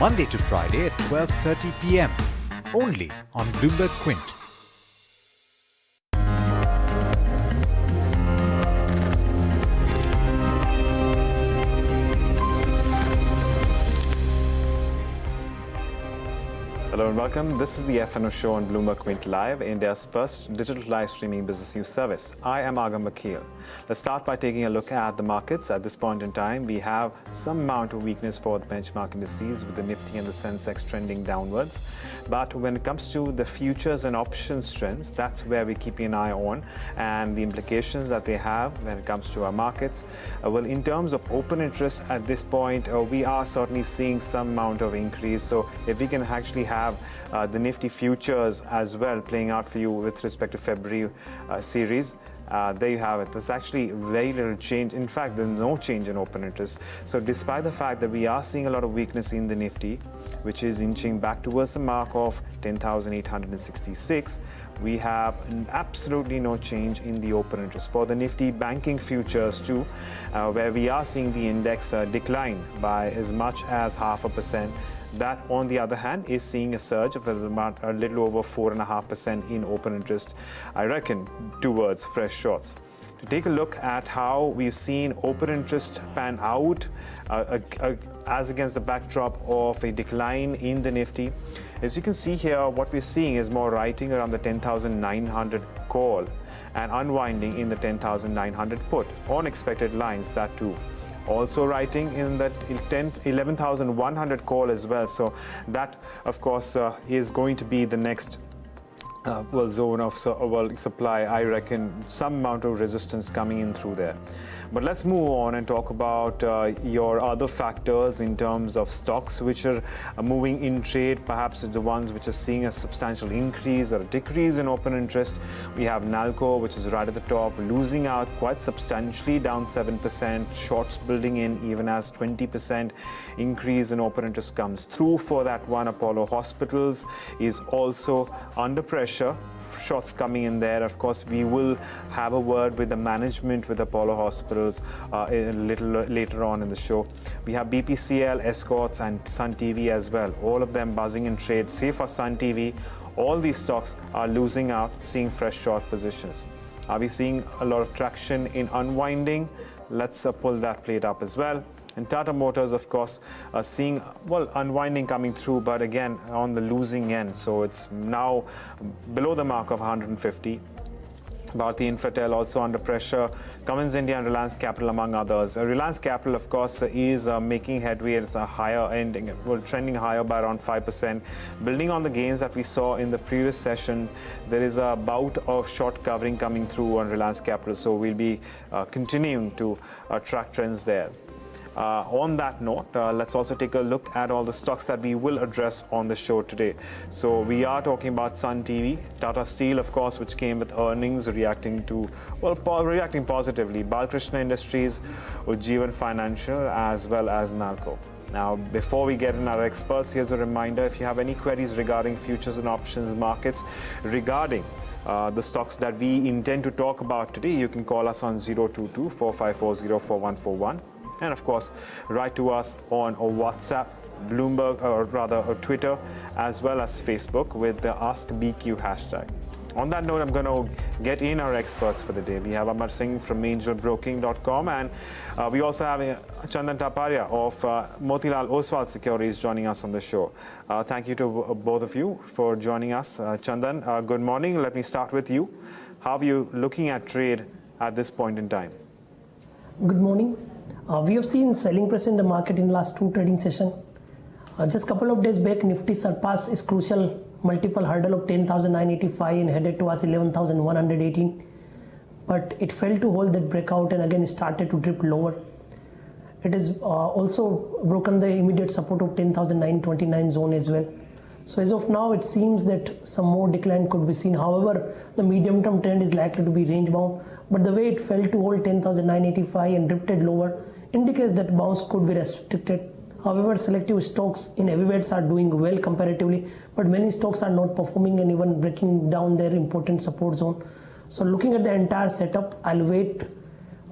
Monday to Friday at 12:30 p.m. only on Bloomberg Quint. Hello and welcome. This is the F&O Show on Bloomberg Quint Live, India's first digital live streaming business news service. I am Amar. Let's start by taking a look at the markets. At this point in time, we have some amount of weakness for the benchmark indices with the Nifty and the Sensex trending downwards. But when it comes to the futures and options trends, that's where we're keeping an eye on and the implications that they have when it comes to our markets. Well, in terms of open interest at this point, we are certainly seeing some amount of increase. So if we can actually have the Nifty futures as well playing out for you with respect to February series. There you have it. There's actually very little change. In fact, there's no change in open interest. So despite the fact that we are seeing a lot of weakness in the Nifty, which is inching back towards the mark of 10,866, we have absolutely no change in the open interest. For the Nifty banking futures too, where we are seeing the index decline by as much as 0.5%. That, on the other hand, is seeing a surge of a little over 4.5% in open interest, I reckon, towards fresh shorts. To take a look at how we've seen open interest pan out as against the backdrop of a decline in the Nifty, as you can see here, what we're seeing is more writing around the 10,900 call and unwinding in the 10,900 put on expected lines, that too. Also writing in that 11,100 call as well. So that, of course, is going to be the next zone of supply. I reckon some amount of resistance coming in through there. But let's move on and talk about your other factors in terms of stocks which are moving in trade, perhaps the ones which are seeing a substantial increase or a decrease in open interest. We have Nalco, which is right at the top, losing out quite substantially, down 7%, shorts building in even as 20% increase in open interest comes through for that one. Apollo Hospitals is also under pressure. Shots coming in there. Of course, we will have a word with the management with Apollo Hospitals a little later on in the show. We have BPCL, Escorts and Sun TV as well. All of them buzzing in trade. Save for Sun TV, all these stocks are losing out, seeing fresh short positions. Are we seeing a lot of traction in unwinding? Let's pull that plate up as well. And Tata Motors, of course, seeing, unwinding coming through, but again, on the losing end. So it's now below the mark of 150. Bharti Infratel also under pressure. Cummins India and Reliance Capital, among others. Reliance Capital, of course, is making headway. It's a higher ending, trending higher by around 5%. Building on the gains that we saw in the previous session, there is a bout of short covering coming through on Reliance Capital. So we'll be continuing to track trends there. On that note, let's also take a look at all the stocks that we will address on the show today. So we are talking about Sun TV, Tata Steel, of course, which came with earnings reacting positively. Balkrishna Industries, Ujjivan Financial, as well as Nalco. Now, before we get in our experts, here's a reminder: if you have any queries regarding futures and options markets, regarding the stocks that we intend to talk about today, you can call us on 022-4540-4141. And of course, write to us on WhatsApp, Bloomberg, or rather Twitter, as well as Facebook with the AskBQ hashtag. On that note, I'm going to get in our experts for the day. We have Amar Singh from angelbroking.com, and we also have Chandan Taparia of Motilal Oswal Securities joining us on the show. Thank you to both of you for joining us. Chandan, good morning. Let me start with you. How are you looking at trade at this point in time? Good morning. We have seen selling pressure in the market in the last two trading sessions. Just a couple of days back, Nifty surpassed its crucial multiple hurdle of 10,985 and headed towards 11,118. But it failed to hold that breakout and again started to drip lower. It has also broken the immediate support of 10,929 zone as well. So as of now, it seems that some more decline could be seen. However, the medium-term trend is likely to be range-bound. But the way it fell to hold 10,985 and drifted lower indicates that bounce could be restricted. However, selective stocks in heavyweights are doing well comparatively, but many stocks are not performing and even breaking down their important support zone. So looking at the entire setup, I'll wait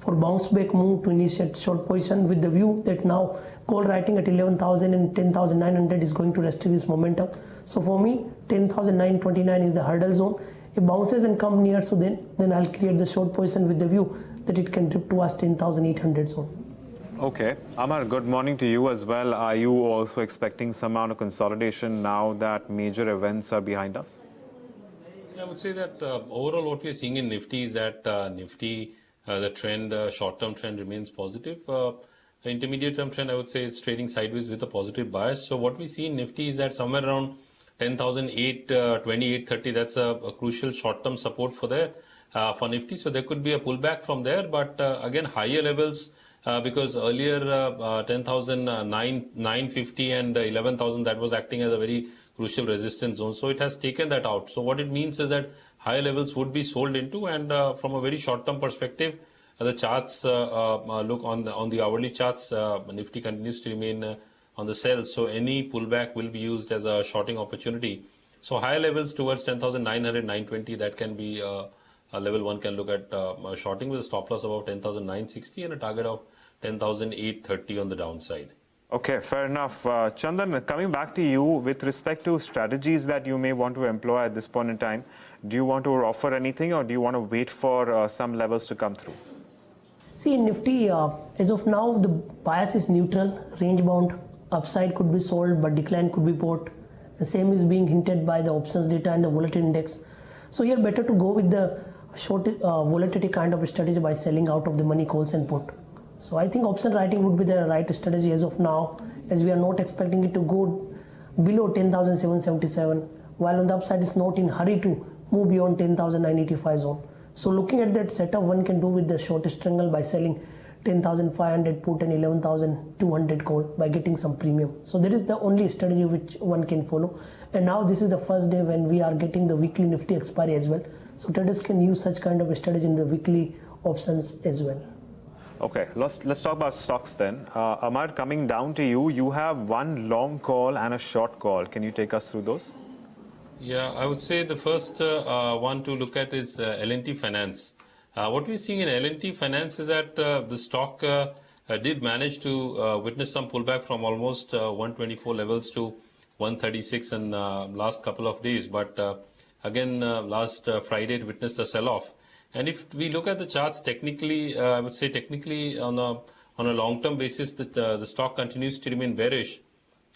for bounce back move to initiate short position with the view that now call writing at 11,000 and 10,900 is going to restrict this momentum. So for me, 10,929 is the hurdle zone. It bounces and come near, so then I'll create the short position with the view that it can drip towards 10,800 zone. Okay. Amar, good morning to you as well. Are you also expecting some amount of consolidation now that major events are behind us? I would say that overall what we're seeing in Nifty is that Nifty, the trend, short-term trend remains positive. Intermediate-term trend, I would say, is trading sideways with a positive bias. So what we see in Nifty is that somewhere around 10,820, 830, that's a crucial short-term support for Nifty. So there could be a pullback from there, but again, higher levels, because earlier 10,950 and 11,000, that was acting as a very crucial resistance zone. So it has taken that out. So what it means is that higher levels would be sold into, and from a very short-term perspective, the charts look on the hourly charts, Nifty continues to remain on the sell. So any pullback will be used as a shorting opportunity. So higher levels towards 10,900, 920, that can be a level one can look at shorting with a stop loss about 10,960 and a target of 10,830 on the downside. Okay, fair enough. Chandan, coming back to you with respect to strategies that you may want to employ at this point in time, do you want to offer anything, or do you want to wait for some levels to come through? See, in Nifty, as of now, the bias is neutral, range bound. Upside could be sold, but decline could be bought. The same is being hinted by the options data and the volatility index. So here, better to go with the short volatility kind of strategy by selling out of the money calls and put. So I think option writing would be the right strategy as of now, as we are not expecting it to go below 10,777, while on the upside is not in hurry to move beyond 10,985 zone. So looking at that setup, one can do with the short strangle by selling 10,500 put and 11,200 call by getting some premium. So that is the only strategy which one can follow. And now this is the first day when we are getting the weekly Nifty expiry as well. So traders can use such kind of a strategy in the weekly options as well. Okay, let's talk about stocks then. Amar, coming down to you, you have one long call and a short call. Can you take us through those? Yeah, I would say the first one to look at is L&T Finance. What we're seeing in L&T Finance is that the stock did manage to witness some pullback from almost 124 levels to 136 in last couple of days. But again, last Friday it witnessed a sell-off. And if we look at the charts technically, I would say technically on a long-term basis, that the stock continues to remain bearish.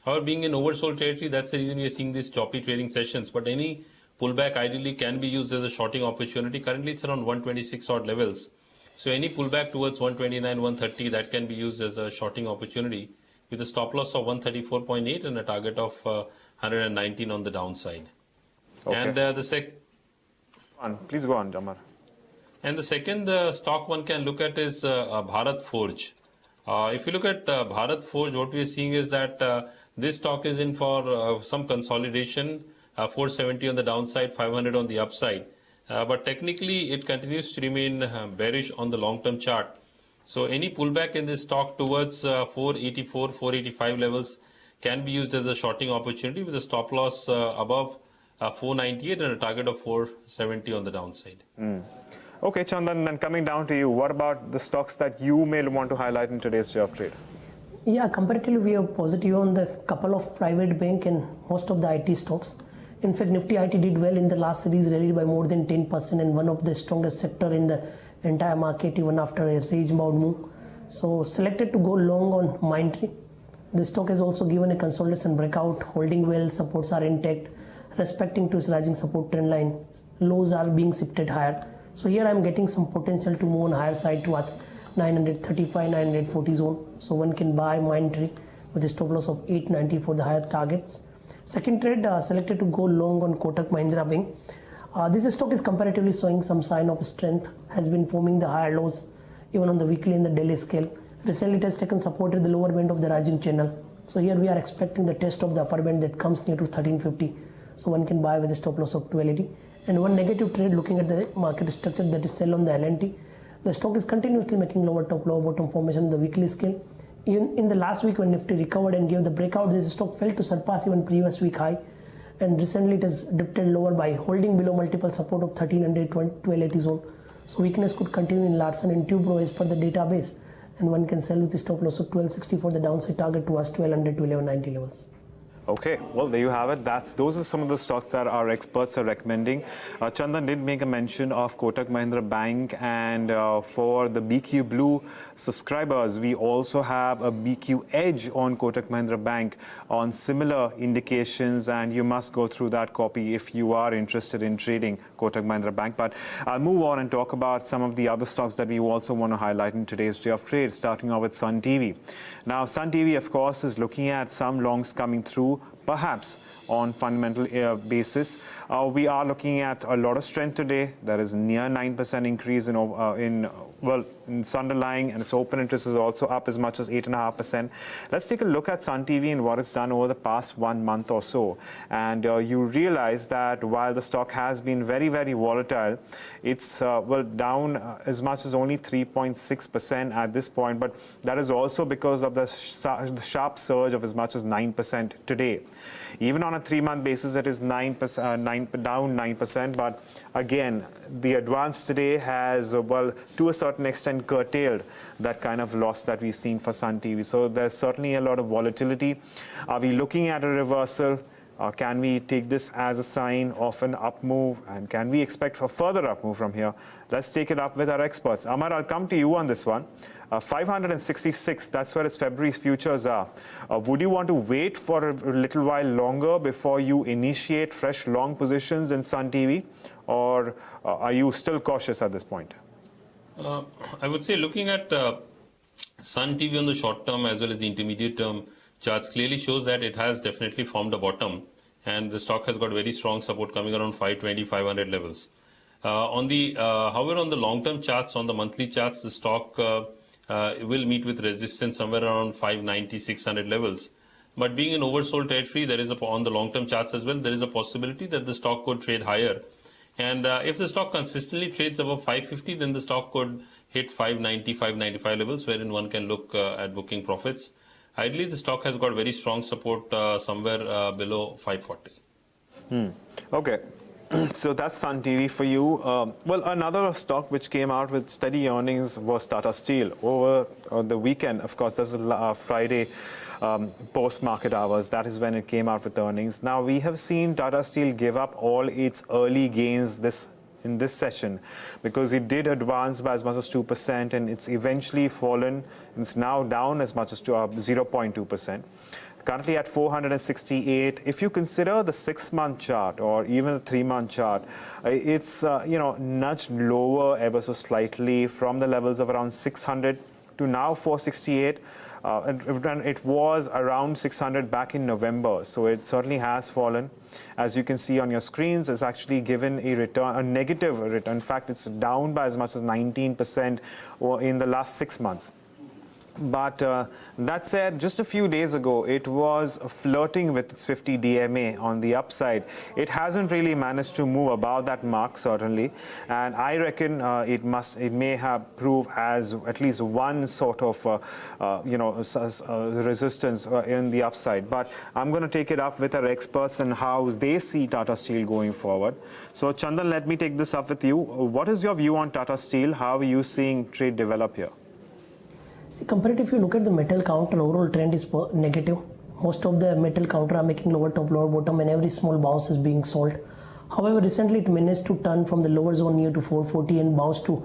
However, being in oversold territory, that's the reason we are seeing these choppy trading sessions. But any pullback ideally can be used as a shorting opportunity. Currently, it's around 126 odd levels. So any pullback towards 129, 130, that can be used as a shorting opportunity with a stop loss of 134.8 and a target of 119 on the downside. Okay. And Please go on, Amar. And the second stock one can look at is Bharat Forge. If you look at Bharat Forge, what we are seeing is that this stock is in for some consolidation, 470 on the downside, 500 on the upside. But technically, it continues to remain bearish on the long-term chart. So any pullback in this stock towards 484, 485 levels can be used as a shorting opportunity with a stop loss above 498 and a target of 470 on the downside. Okay, Chandan, then coming down to you, what about the stocks that you may want to highlight in today's day of trade? Yeah, comparatively we are positive on the couple of private bank and most of the IT stocks. In fact, Nifty IT did well in the last series, rallied by more than 10% and one of the strongest sector in the entire market even after a range-bound move. So selected to go long on Mindtree. The stock has also given a consolidation breakout, holding well, supports are intact, respecting to its rising support trend line. Lows are being shifted higher. So here I am getting some potential to move on higher side towards 935, 940 zone. So one can buy Mindtree with a stop loss of 890 for the higher targets. Second trade selected to go long on Kotak Mahindra Bank. This stock is comparatively showing some sign of strength, has been forming the higher lows even on the weekly and the daily scale. Recently it has taken support at the lower band of the rising channel. So here we are expecting the test of the upper band that comes near to 1350. So one can buy with a stop loss of 1280. And one negative trade looking at the market structure, that is sell on the L&T. The stock is continuously making lower top, lower bottom formation on the weekly scale. Even in the last week when Nifty recovered and gave the breakout, this stock failed to surpass even previous week high. And recently it has drifted lower by holding below multiple support of 1300, 1280 zone. So weakness could continue in Larsen and Tubro as per the database, and one can sell with the stop loss of 1260 for the downside target towards 1200 to 1190 levels. Okay, well, there you have it. Those are some of the stocks that our experts are recommending. Chandan did make a mention of Kotak Mahindra Bank, and for the BQ Blue subscribers, we also have a BQ Edge on Kotak Mahindra Bank on similar indications, and you must go through that copy if you are interested in trading Kotak Mahindra Bank. But I'll move on and talk about some of the other stocks that we also want to highlight in today's day of trade, starting off with Sun TV. Now, Sun TV, of course, is looking at some longs coming through, perhaps on fundamental basis. We are looking at a lot of strength today. There is near 9% increase in underlying, and its open interest is also up as much as 8.5%. Let's take a look at Sun TV and what it's done over the past 1 month or so. And you realize that while the stock has been very, very volatile, it's down as much as only 3.6% at this point. But that is also because of the sharp surge of as much as 9% today. Even on a 3-month basis, it is 9%, down 9%. But again, the advance today has, to a certain extent, curtailed that kind of loss that we've seen for Sun TV. So there's certainly a lot of volatility. Are we looking at a reversal? Can we take this as a sign of an up move? And can we expect a further up move from here? Let's take it up with our experts. Amar, I'll come to you on this one. 566, that's where its February's futures are. Would you want to wait for a little while longer before you initiate fresh long positions in Sun TV? Or are you still cautious at this point? I would say looking at Sun TV on the short term as well as the intermediate term charts clearly shows that it has definitely formed a bottom, and the stock has got very strong support coming around 520, 500 levels. However, on the long-term charts, on the monthly charts, the stock will meet with resistance somewhere around 590, 600 levels. But being in oversold territory, there is on the long-term charts as well, there is a possibility that the stock could trade higher. And if the stock consistently trades above 550, then the stock could hit 590, 595 levels, wherein one can look at booking profits. Ideally, the stock has got very strong support somewhere below 540. Okay. So that's Sun TV for you. Another stock which came out with steady earnings was Tata Steel. Over the weekend, of course, there was a Friday post-market hours. That is when it came out with earnings. Now, we have seen Tata Steel give up all its early gains in this session because it did advance by as much as 2%, and it's eventually fallen. It's now down as much as 0.2%. Currently at 468. If you consider the 6-month chart or even the 3-month chart, it's nudged lower ever so slightly from the levels of around 600 to now 468. It was around 600 back in November, so it certainly has fallen. As you can see on your screens, it's actually given a negative return. In fact, it's down by as much as 19% in the last 6 months. But that said, just a few days ago, it was flirting with its 50 DMA on the upside. It hasn't really managed to move above that mark, certainly. And I reckon it may have proved as at least one sort of resistance in the upside. But I'm going to take it up with our experts and how they see Tata Steel going forward. So, Chandan, let me take this up with you. What is your view on Tata Steel? How are you seeing trade develop here? See, compared if you look at the metal counter, overall trend is negative. Most of the metal counter are making lower top, lower bottom, and every small bounce is being sold. However, recently it managed to turn from the lower zone near to 440 and bounce to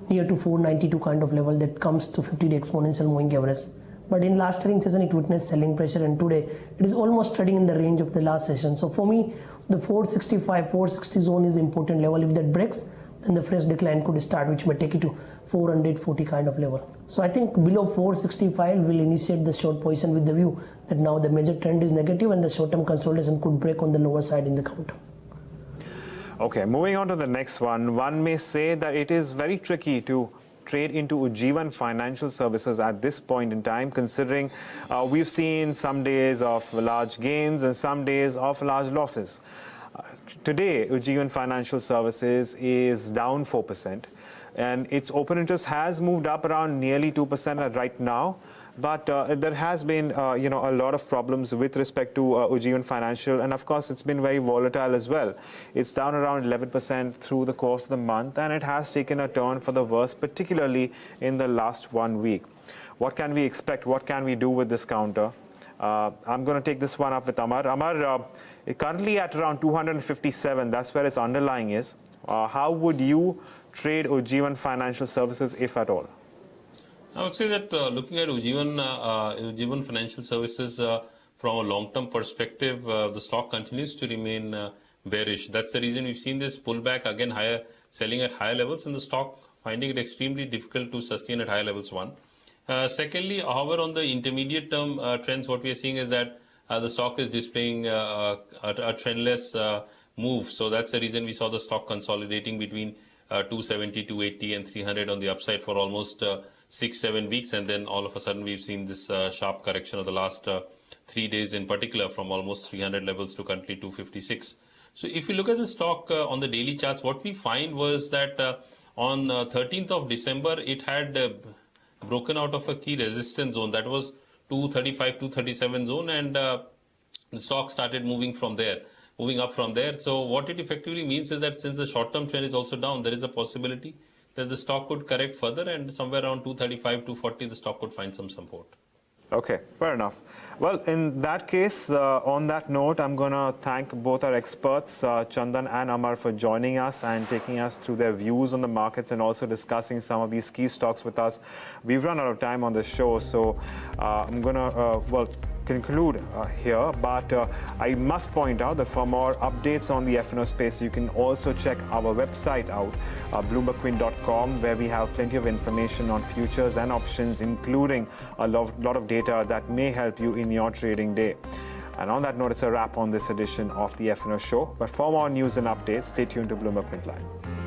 near to 492 kind of level that comes to 50-day exponential moving average. But in last trading session, it witnessed selling pressure, and today it is almost trading in the range of the last session. So for me, the 465, 460 zone is the important level. If that breaks, then the fresh decline could start, which may take it to 440 kind of level. So I think below 465 will initiate the short position with the view that now the major trend is negative and the short-term consolidation could break on the lower side in the counter. Okay, moving on to the next one. One may say that it is very tricky to trade into Ujjivan Financial Services at this point in time, considering we've seen some days of large gains and some days of large losses. Today, Ujjivan Financial Services is down 4%, and its open interest has moved up around nearly 2% right now. but there has been a lot of problems with respect to Ujjivan Financial, and of course it's been very volatile as well. It's down around 11% through the course of the month, and it has taken a turn for the worse, particularly in the last 1 week. What can we expect? What can we do with this counter? I'm going to take this one up with Amar. Amar, currently at around 257, that's where its underlying is. How would you trade Ujjivan Financial Services, if at all? I would say that looking at Ujjivan Financial Services from a long-term perspective, the stock continues to remain bearish. That's the reason we've seen this pullback, again higher, selling at higher levels, and the stock finding it extremely difficult to sustain at higher levels, one. Secondly, however, on the intermediate term trends, what we are seeing is that the stock is displaying a trendless move. So that's the reason we saw the stock consolidating between 270, 280 and 300 on the upside for almost 6-7 weeks. And then all of a sudden we've seen this sharp correction of the last 3 days in particular, from almost 300 levels to currently 256. So if you look at the stock on the daily charts, what we find was that on 13th of December, it had broken out of a key resistance zone that was 235, 237 zone, and the stock started moving up from there. So what it effectively means is that since the short-term trend is also down, there is a possibility that the stock could correct further, and somewhere around 235, 240, the stock could find some support. Okay, fair enough. Well, in that case, on that note, I'm going to thank both our experts, Chandan and Amar, for joining us and taking us through their views on the markets and also discussing some of these key stocks with us. We've run out of time on this show, so I'm going to, conclude here, but I must point out that for more updates on the F&O space, you can also check our website out, bloombergquint.com, where we have plenty of information on futures and options, including a lot of data that may help you in your trading day. And on that note, it's a wrap on this edition of the F&O Show. But for more news and updates, stay tuned to Bloomberg Quint Live.